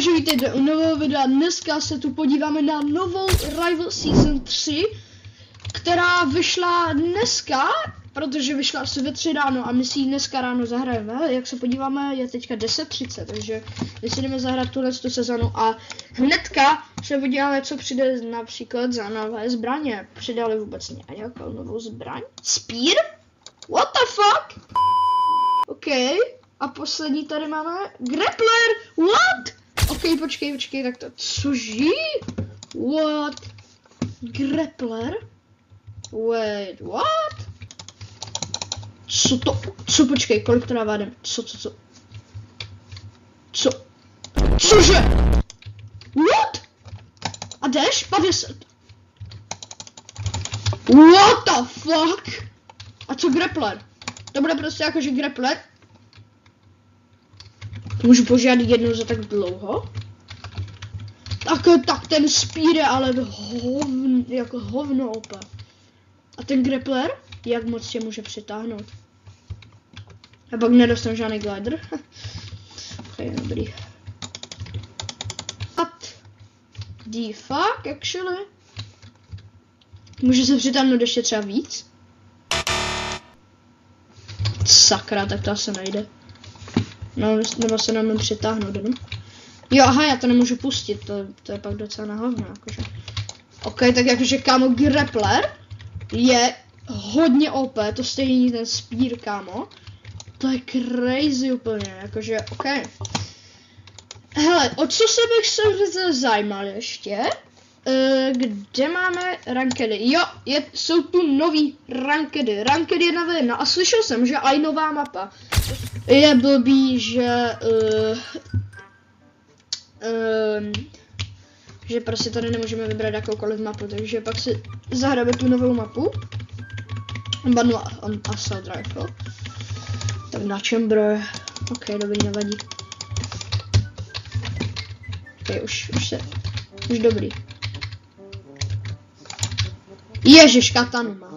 Takže vítejte u nového videa. Dneska se tu podíváme na novou Rival Season 3, která vyšla dneska, protože vyšla asi ve 3 ráno a my si ji dneska ráno zahrajeme. Jak se podíváme, je teďka 10:30, takže my si jdeme zahrát tuhle sezonu a hnedka se podíváme, co přijde například za nové zbraně. Přidali vůbec nějakou novou zbraň? Spear? What the fuck? OK. A poslední tady máme Grappler. What? OK, počkej, tak to, cože? What? Grappler? Wait, what? Co to? Co, počkej, kolik to dává den? Co? Cože? What? A jdeš? 50. What the fuck? A co Grappler? To bude prostě jakože Grappler. Můžu požádat jednou za tak dlouho? Tak ten Spear je ale jako hovno opět. A ten Grappler? Jak moc tě může přitáhnout? A pak nedostanu žádný glider. Ok, dobrý. What the fuck, actually? Může se přitáhnout ještě třeba víc? Sakra, tak to asi nejde. No, nebo se nám přitáhnout, no? Jo, aha, já to nemůžu pustit, to je pak docela na hovno, jakože. OK, tak jakože kámo, Grappler je hodně OP, to stejný ten Spear, kámo. To je crazy úplně, jakože, OK. Hele, o co se bych se zajímal ještě? Kde máme rankedy? Jo, jsou tu nový rankedy. Rankedy 1v1 a slyšel jsem, že aj nová mapa. Je blbý, že prostě tady nemůžeme vybrat jakoukoliv mapu, takže pak si zahrajeme tu novou mapu. Banu Assault Rifle. Tak na čem, bro? OK, dobrý, nevadí. OK, už dobrý. Ježiš, katanu má.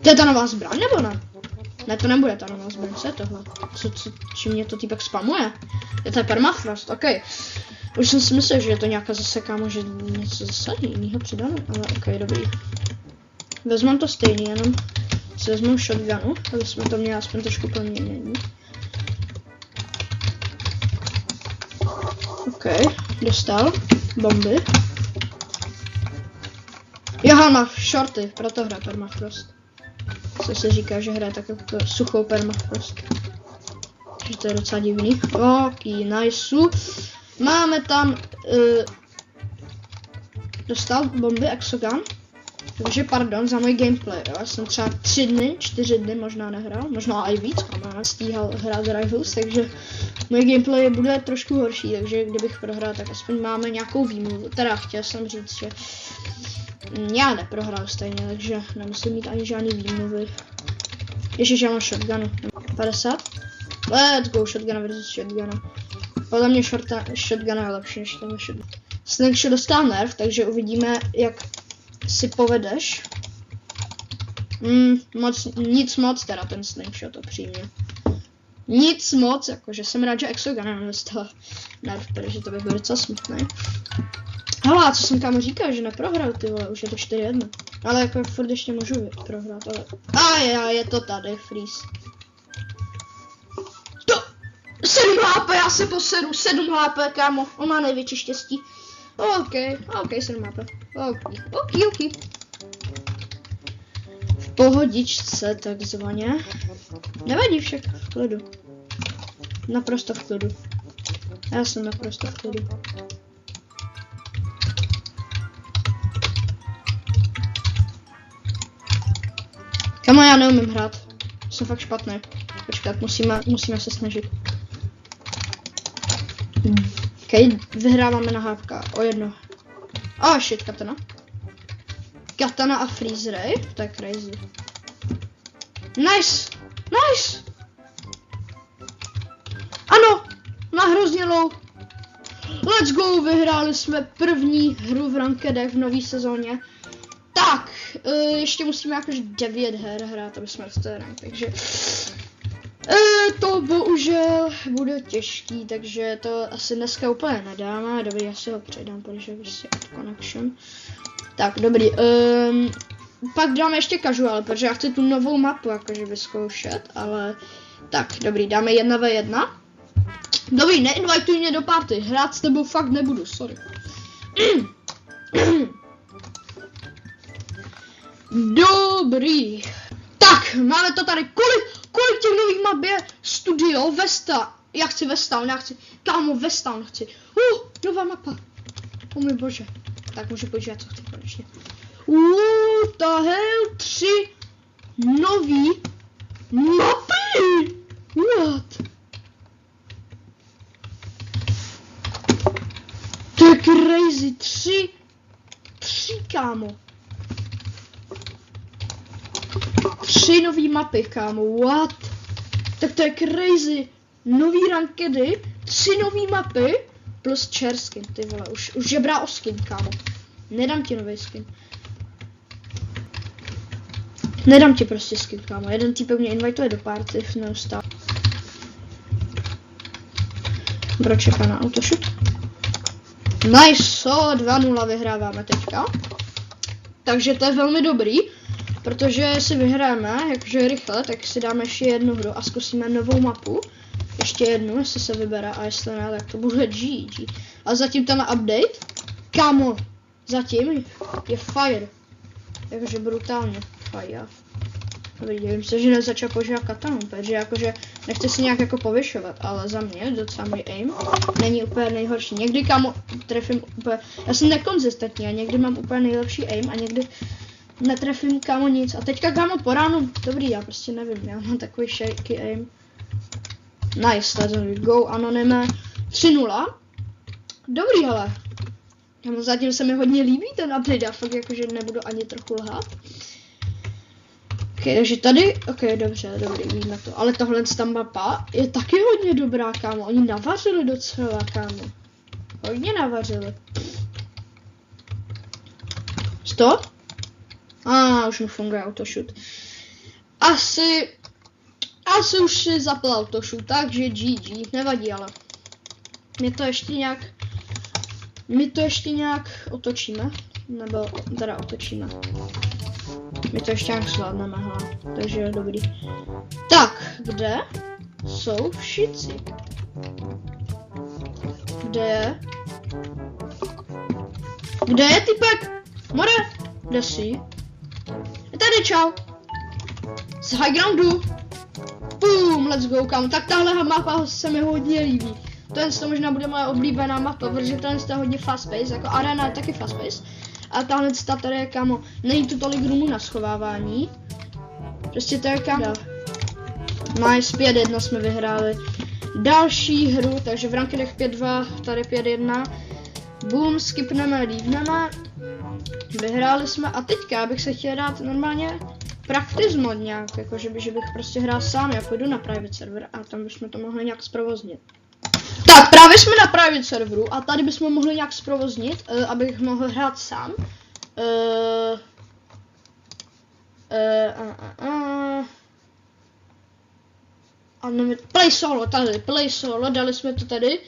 To je ta nová zbraň, nebo ne? Ne, to nebude ta nová zbraň, co je tohle? Čím mě to týpek spamuje? Je to permafrost, OK. Už jsem si myslel, že je to nějaká zase, kámo, že něco zase jinýho přidané, ale OK, dobrý. Vezmám to stejný, jenom si vezmou shotgunu, aby jsme to měli aspoň trošku plnění. OK, dostal bomby. Jaha, má shorty, proto hraje permafrost. Co se říká, že hraje takovou suchou permafrost. Takže to je docela divný. OK, nice. Máme tam dostal bomby Exogun. Takže pardon za můj gameplay, jo. Já jsem třeba 3 dny, 4 dny možná nehrál, možná i víc, mám stíhal hrát Rivals, takže můj gameplay bude trošku horší, takže kdybych prohrál, tak aspoň máme nějakou výmluvu. Teda chtěl jsem říct, že já neprohrál stejně, takže nemusím mít ani žádný výmluvy. Ježiš, já mám shotgunu. 50. Let's go, shotguna versus shotguna. Podle mě shotguna je lepší než ten shotgun. Slingshot dostal nerv, takže uvidíme, jak si povedeš. Nic moc, teda ten slingshot upřímně. Nic moc, jakože jsem rád, že Exogun dostal nerv, protože to by bylo docela smutné. Hele, co jsem kámo říkal, že neprohrál, ty vole, už je to 4-1. Ale jako furt ještě můžu prohrát, ale... je to tady, freeze. To! 7 HP, já se poseru, 7 HP, kámo, on má největší štěstí. OK, 7 HP. OK. V pohodičce, takzvaně. Nevadí však, v klidu. Naprosto v klidu. Já jsem naprosto v klidu. Kamo, já neumím hrát. Jsem fakt špatný. Počkat, musíme se snažit. OK, vyhráváme na hápka. O 1. Shit, katana. Katana a freeze ray. To je crazy. Nice! Ano! Na hrozně low. Let's go! Vyhráli jsme první hru v rankedech v nové sezóně. Tak, ještě musíme jakož 9 her hrát, aby jsme dostali rank, takže to bohužel bude těžký, takže to asi dneska úplně nedáme. Dobrý, já si ho předám, protože prostě ad connection. Tak, dobrý. Pak dáme ještě casual, protože já chci tu novou mapu jakože vyzkoušet, ale... Tak, dobrý, dáme 1v1. Dobrý, neinvituj mě do party, hrát s tebou fakt nebudu, sorry. Dobrý. Tak, máme to tady, kolik těch nových map je? Studio, Vesta, já chci Vestown, kámo, Vestown chci. Nová mapa. O můj bože. Tak můžu počítat, co chci konečně. What the hell, 3 nový mapy. What? To je crazy, 3 kámo. 3 nový mapy, kámo, what? Tak to je crazy. Nový rankedy, 3 nový mapy, plus chair skin, ty vole, už žebrá o skin, kámo. Nedám ti nový skin. Nedám ti prostě skin, kámo. Jeden týpek mě invituje do party, neustále. Bro čeká na autoshoot. Nice, 2-0 vyhráváme teďka. Takže to je velmi dobrý. Protože si vyhráme, jakože rychle, tak si dáme ještě jednu hru a zkusíme novou mapu. Ještě jednu, jestli se vybere, a jestli ne, tak to bude GG. A zatím ten update, kámo, zatím je fire. Jakože brutálně fire. Dobrý, divím se, že nezačal používat katanu, protože jakože nechci si nějak jako povyšovat, ale za mě docela můj aim není úplně nejhorší. Někdy, kámo, trefím úplně, já jsem nekonzistentní a někdy mám úplně nejlepší aim a někdy netrefím, kámo, nic. A teďka, kámo, po ránu, dobrý, já prostě nevím, já mám takový shaky aim. Nice, let's go, anonyme, 3-0. Dobrý, hele. Kámo, zatím se mi hodně líbí ten update, já fakt jakože nebudu ani trochu lhát. Ok, takže tady, ok, dobře, dobrý, víme to. Ale tohle ta mapa je taky hodně dobrá, kámo, oni navařili docela, kámo. Hodně navařili. Stop? Už mi funguje autoshoot. Asi už si zapl autoshoot, takže GG, nevadí, ale my to ještě nějak otočíme, nebo teda otočíme. My to ještě nějak zvládneme, takže je dobrý. Tak, kde jsou všichni? Kde je typek? More, kde jsi? Je tady, čau. Z high groundu. Boom, let's go, kam. Tak tahle mapa se mi hodně líbí. To možná bude moje oblíbená mapa, protože tohle je hodně fast pace, jako arena je taky fast pace. A tahle tady je, kámo, není tu tolik roomů na schovávání. Prostě to je, kámo. Nice, 5-1 jsme vyhráli. Další hru, takže v rankedech 5-2, tady 5-1. Boom, skipneme, lívneme. Vyhráli jsme a teďka bych se chtěl dát normálně practice mod nějak, jako že bych prostě hrál sám, já půjdu na private server a tam bychom to mohli nějak zprovoznit. Tak, právě jsme na private serveru a tady bychom mohli nějak zprovoznit, abych mohl hrát sám. Play solo, tady, play solo, dali jsme to tady.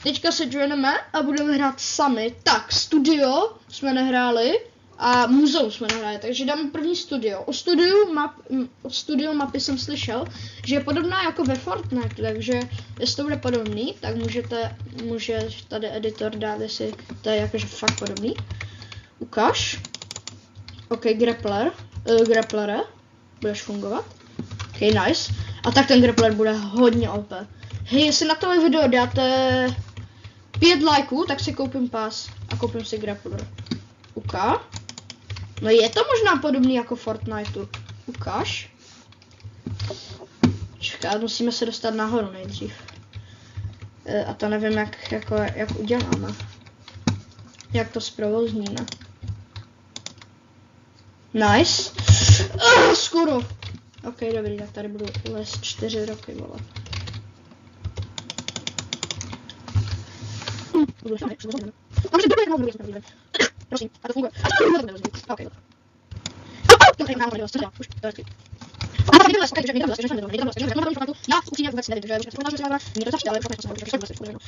Teďka se joineme a budeme hrát sami. Tak, studio jsme nehráli a muzeum jsme nehráli, takže dáme první studio. O studiu mapy jsem slyšel, že je podobná jako ve Fortnite, takže jestli to bude podobný, tak může tady editor dát, jestli to je jakože fakt podobný. Ukaž. Ok, grapplere, budeš fungovat. Ok, nice. A tak ten grappler bude hodně OP. Hej, jestli na tohle video dáte 5 lajků, tak si koupím pas a koupím si grappler. Ukaž. No je to možná podobný jako Fortniteu. Ukaž. Čekat, musíme se dostat nahoru nejdřív. A to nevím, jak uděláme. Jak to zprovozníme. Nice. Skoro. Ok, dobrý, tak tady budu les 4 roky, vole. Prosím, a to funguje. Ok. někdo les, takže někdo les, já upřímně vůbec nevím, takže možná, že třeba mě to začne, ale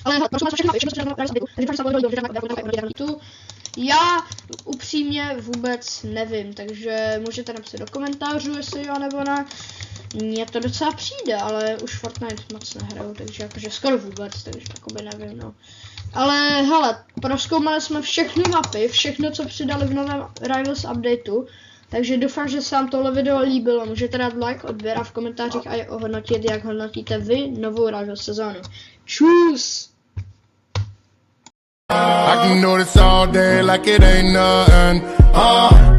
ale hele, prosím vás všechny mapy, všechno, co se dá zbytku, takže se bylo tu. Já upřímně vůbec nevím, takže můžete napsat do komentářů, jestli jo nebo ne. Mně to docela přijde, ale už Fortnite moc nehraju, takže jakože skoro vůbec, takže jakoby nevím, no. Ale hele, prozkoumali jsme všechny mapy, všechno, co přidali v novém Rivals updateu, takže doufám, že se vám tohle video líbilo. Můžete dát like, odběr a v komentářích a ohodnotit, jak hodnotíte vy novou Rivals sezónu. Čus! I can do this all day like it ain't nothing.